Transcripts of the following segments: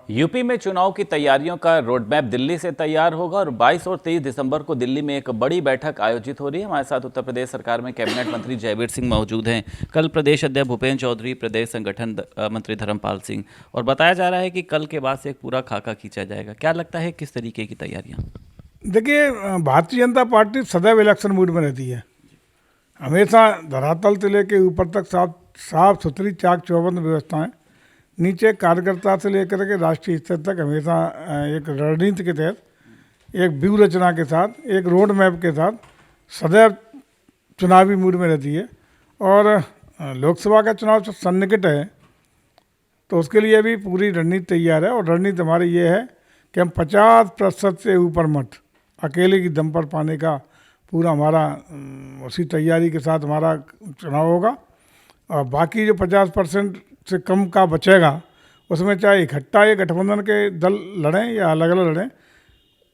UP में चुनाव की तैयारियों का रोड मैप दिल्ली से तैयार होगा और 22 और 23 दिसंबर को दिल्ली में एक बड़ी बैठक आयोजित हो रही है। हमारे साथ उत्तर प्रदेश सरकार में कैबिनेट मंत्री जयवीर सिंह मौजूद हैं। कल प्रदेश अध्यक्ष भूपेन्द्र चौधरी, प्रदेश संगठन मंत्री धर्मपाल सिंह, और बताया जा रहा है कि कल के बाद से एक पूरा खाका खींचा जाएगा। क्या लगता है किस तरीके की तैयारियाँ? देखिए, भारतीय जनता पार्टी सदैव इलेक्शन मूड में रहती है। हमेशा धरातल से लेके ऊपर तक साफ सुथरी चाक चौबंद व्यवस्थाएं, नीचे कार्यकर्ता से लेकर के राष्ट्रीय स्तर तक हमेशा एक रणनीति के तहत, एक व्यूह रचना के साथ, एक रोड मैप के साथ सदैव चुनावी मूड में रहती है। और लोकसभा का चुनाव जो सन्निकट है तो उसके लिए भी पूरी रणनीति तैयार है। और रणनीति हमारी ये है कि हम 50% से ऊपर मत अकेले की दम पर पाने का पूरा हमारा उसी तैयारी के साथ हमारा चुनाव होगा। और बाकी जो 50% से कम का बचेगा उसमें चाहे इकट्ठा या गठबंधन के दल लड़ें या अलग अलग लड़ें,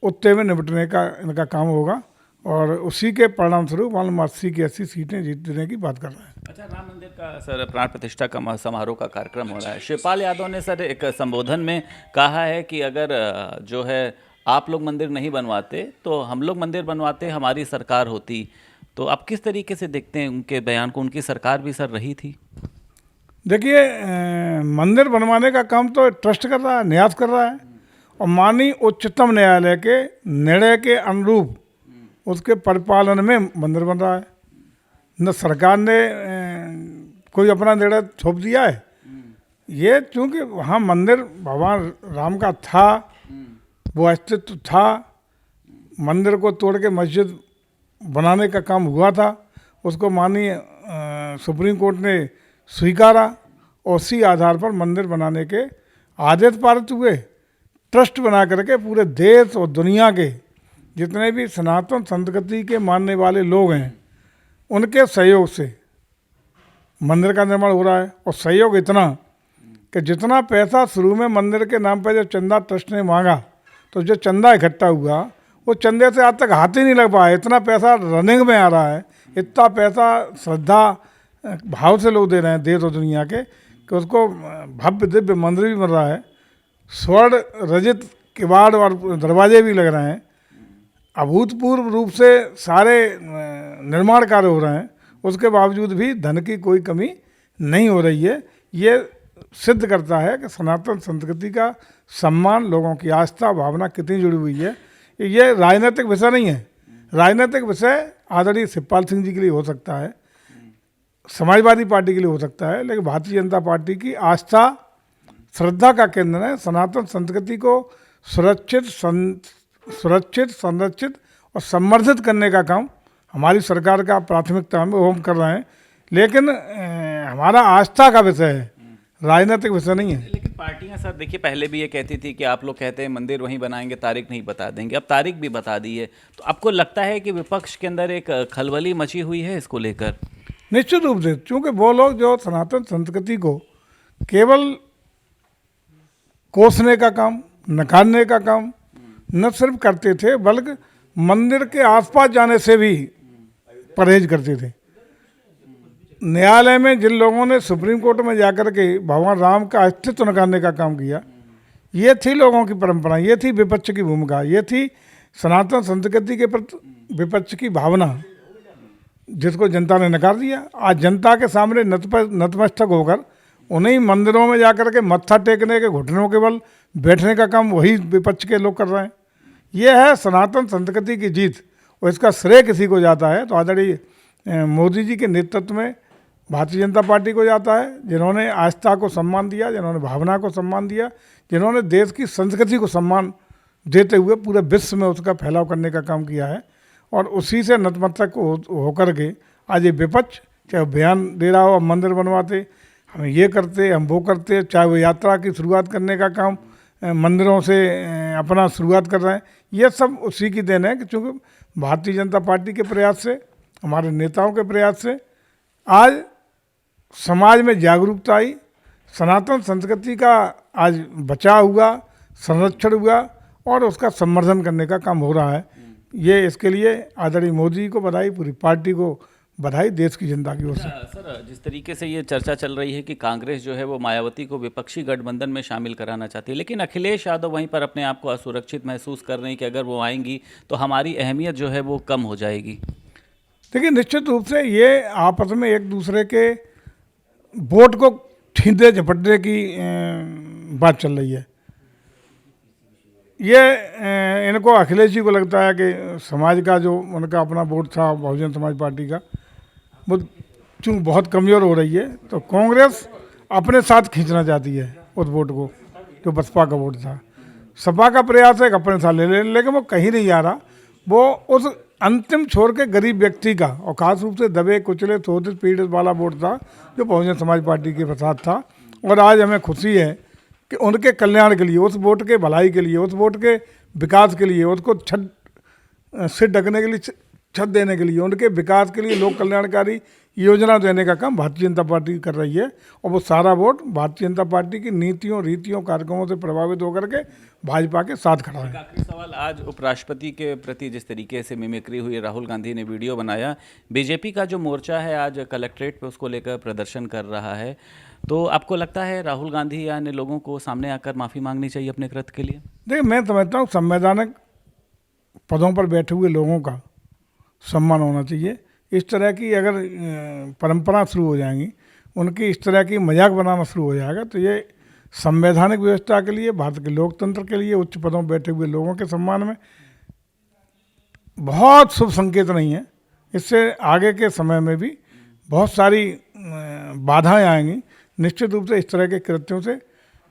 उतने में निपटने का इनका काम होगा। और उसी के परिणाम स्वरूप मान 80 की 80 सीटें जीतने की बात कर रहे हैं। अच्छा, राम मंदिर का सर प्राण प्रतिष्ठा का समारोह का कार्यक्रम हो रहा है। शिवपाल यादव ने सर एक संबोधन में कहा है कि अगर जो है आप लोग मंदिर नहीं बनवाते तो हम लोग मंदिर बनवाते, हमारी सरकार होती। तो आप किस तरीके से देखते हैं उनके बयान को? उनकी सरकार भी सर रही थी। देखिए, मंदिर बनवाने का काम तो ट्रस्ट कर रहा है, न्यास कर रहा है, और माननीय उच्चतम न्यायालय के निर्णय के अनुरूप उसके परिपालन में मंदिर बन रहा है। न सरकार ने कोई अपना निर्णय थोप दिया है। ये चूँकि वहाँ मंदिर भगवान राम का था, वो अस्तित्व था, मंदिर को तोड़ के मस्जिद बनाने का काम हुआ था, उसको माननीय सुप्रीम कोर्ट ने स्वीकारा और उसी आधार पर मंदिर बनाने के आदेश पारित हुए। ट्रस्ट बना करके पूरे देश और दुनिया के जितने भी सनातन संस्कृति के मानने वाले लोग हैं उनके सहयोग से मंदिर का निर्माण हो रहा है। और सहयोग इतना कि जितना पैसा शुरू में मंदिर के नाम पर जब चंदा ट्रस्ट ने मांगा तो जो चंदा इकट्ठा हुआ वो चंदे से आज तक हाथ ही नहीं लग पाया। इतना पैसा रनिंग में आ रहा है, इतना पैसा श्रद्धा भाव से लोग दे रहे हैं देश और दुनिया के, कि उसको भव्य दिव्य मंदिर भी बन रहा है, स्वर्ण रजित किवाड़ और दरवाजे भी लग रहे हैं, अभूतपूर्व रूप से सारे निर्माण कार्य हो रहे हैं। उसके बावजूद भी धन की कोई कमी नहीं हो रही है। ये सिद्ध करता है कि सनातन संस्कृति का सम्मान, लोगों की आस्था भावना कितनी जुड़ी हुई है। ये राजनीतिक विषय नहीं है। राजनीतिक विषय आदरणीय शिवपाल सिंह जी के लिए हो सकता है, समाजवादी पार्टी के लिए हो सकता है, लेकिन भारतीय जनता पार्टी की आस्था श्रद्धा का केंद्र है। सनातन संस्कृति को सुरक्षित संरक्षित और संवर्धित करने का काम हमारी सरकार का प्राथमिकता में वो हम कर रहे हैं। लेकिन हमारा आस्था का विषय है, राजनीतिक विषय नहीं है। लेकिन पार्टियां सर देखिए पहले भी ये कहती थी कि आप लोग कहते हैं मंदिर वहीं बनाएंगे, तारीख नहीं बता देंगे। अब तारीख भी बता दी है, तो आपको लगता है कि विपक्ष के अंदर एक खलबली मची हुई है इसको लेकर? निश्चित रूप से, क्योंकि वो लोग जो सनातन संस्कृति को केवल कोसने का काम, नकारने का काम न सिर्फ करते थे बल्कि मंदिर के आसपास जाने से भी परहेज करते थे। न्यायालय में जिन लोगों ने सुप्रीम कोर्ट में जाकर के भगवान राम का अस्तित्व नकारने का काम किया, ये थी लोगों की परंपरा, ये थी विपक्ष की भूमिका, ये थी सनातन संस्कृति के प्रति विपक्ष की भावना, जिसको जनता ने नकार दिया। आज जनता के सामने नतमस्तक होकर उन्हीं मंदिरों में जाकर के मत्था टेकने के, घुटनों के बल बैठने का काम वही विपक्ष के लोग कर रहे हैं। ये है सनातन संस्कृति की जीत, और इसका श्रेय किसी को जाता है तो आदरणीय मोदी जी के नेतृत्व में भारतीय जनता पार्टी को जाता है, जिन्होंने आस्था को सम्मान दिया, जिन्होंने भावना को सम्मान दिया, जिन्होंने देश की संस्कृति को सम्मान देते हुए पूरे विश्व में उसका फैलाव करने का काम किया है। और उसी से नतमस्तक होकर के आज ये विपक्ष चाहे बयान दे रहा हो, हम मंदिर बनवाते, हम ये करते, हम वो करते, चाहे वो यात्रा की शुरुआत करने का काम मंदिरों से अपना शुरुआत कर रहे हैं, ये सब उसी की देन है कि चूँकि भारतीय जनता पार्टी के प्रयास से, हमारे नेताओं के प्रयास से आज समाज में जागरूकता आई, सनातन संस्कृति का आज बचाव हुआ, संरक्षण हुआ और उसका संवर्धन करने का काम हो रहा है। ये इसके लिए आदरणीय मोदी जी को बधाई, पूरी पार्टी को बधाई देश की जनता की ओर से। सर, जिस तरीके से ये चर्चा चल रही है कि कांग्रेस जो है वो मायावती को विपक्षी गठबंधन में शामिल कराना चाहती है, लेकिन अखिलेश यादव वहीं पर अपने आप को असुरक्षित महसूस कर रहे हैं कि अगर वो आएंगी तो हमारी अहमियत जो है वो कम हो जाएगी। देखिए, निश्चित रूप से ये आपस में एक दूसरे के वोट को छीनते झपटने की बात चल रही है। ये इनको अखिलेश जी को लगता है कि समाज का जो उनका अपना वोट था बहुजन समाज पार्टी का, वो चूँकि बहुत कमज़ोर हो रही है, तो कांग्रेस अपने साथ खींचना चाहती है उस वोट को, जो बसपा का वोट था। सपा का प्रयास है कि अपने साथ ले ले, लेकिन वो कहीं नहीं जा रहा। वो उस अंतिम छोर के गरीब व्यक्ति का, और ख़ास रूप से दबे कुचले शोषित पीड़ित वाला वोट था जो बहुजन समाज पार्टी के साथ था। और आज हमें खुशी है कि उनके कल्याण के लिए, उस वोट के भलाई के लिए, उस वोट के विकास के लिए, उसको छत से ढकने के लिए, छत देने के लिए, उनके विकास के लिए लोक कल्याणकारी योजना देने का काम भारतीय जनता पार्टी कर रही है। और वो सारा वोट भारतीय जनता पार्टी की नीतियों, रीतियों, कार्यक्रमों से प्रभावित होकर के भाजपा के साथ खड़ा है। आखिरी सवाल, आज उपराष्ट्रपति के प्रति जिस तरीके से मिमिक्री हुई, राहुल गांधी ने वीडियो बनाया, बीजेपी का जो मोर्चा है आज कलेक्ट्रेट पे उसको लेकर प्रदर्शन कर रहा है, तो आपको लगता है राहुल गांधी या अन्य लोगों को सामने आकर माफ़ी मांगनी चाहिए अपने कृत्य के लिए? देखिए, मैं समझता हूँ संवैधानिक पदों पर बैठे हुए लोगों का सम्मान होना चाहिए। इस तरह की अगर परंपरा शुरू हो जाएंगी, उनकी इस तरह की मजाक बनाना शुरू हो जाएगा, तो ये संवैधानिक व्यवस्था के लिए, भारत के लोकतंत्र के लिए, उच्च पदों पर बैठे हुए लोगों के सम्मान में बहुत शुभ संकेत नहीं है। इससे आगे के समय में भी बहुत सारी बाधाएं आएंगी। निश्चित रूप से इस तरह के कृत्यों से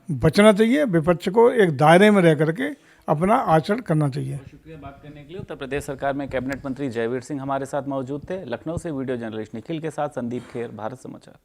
बचना चाहिए। विपक्ष को एक दायरे में रह करके अपना आचरण करना चाहिए। शुक्रिया बात करने के लिए। उत्तर प्रदेश सरकार में कैबिनेट मंत्री जयवीर सिंह हमारे साथ मौजूद थे। लखनऊ से वीडियो जर्नलिस्ट निखिल के साथ संदीप खेर, भारत समाचार।